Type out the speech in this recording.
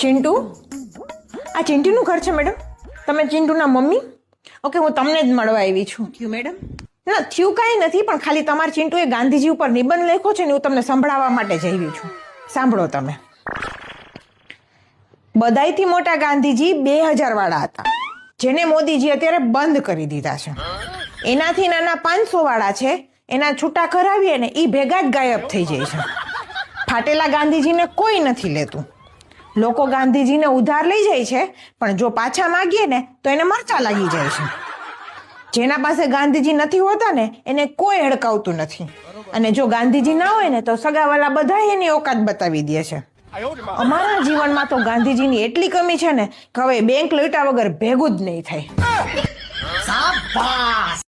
ચિંટુ, આ ચિંટુનું ઘર છે મેડમ? તમે ચિંટુના મમ્મી? ઓકે, હું તમને જ મળવા આવી છું. ક્યું મેડમ? ના, થયું કાંઈ નથી, પણ ખાલી તમારા ચિંટુએ ગાંધીજી ઉપર નિબંધ લખ્યો છે ને હું તમને સંભળાવવા માટે જ આવી છું. સાંભળો તમે. બધાયથી મોટા ગાંધીજી 2000 વાળા હતા, જેને મોદીજી અત્યારે બંધ કરી દીધા છે. એનાથી નાના 500 વાળા છે, એના છૂટા કરાવીએ ને એ ભેગા જ ગાયબ થઈ જાય છે. ફાટેલા ગાંધીજીને કોઈ નથી લેતું. લોકો ગાંધીજીને ઉધાર લઈ જાય છે, પણ જો પાછા માગીએ ને તો એને મરચા લાગી જાય છે. જેના પાસે ગાંધીજી નથી હોતા ને એને કોઈ હડકાવતું નથી, અને જો ગાંધીજી ના હોય ને તો સગાવાલા બધા એની ઓકાત બતાવી દે છે. અમારા જીવનમાં તો ગાંધીજીની એટલી કમી છે ને કે હવે બેંક લૂંટા વગર ભેગું જ નહીં થાય. શાબાશ.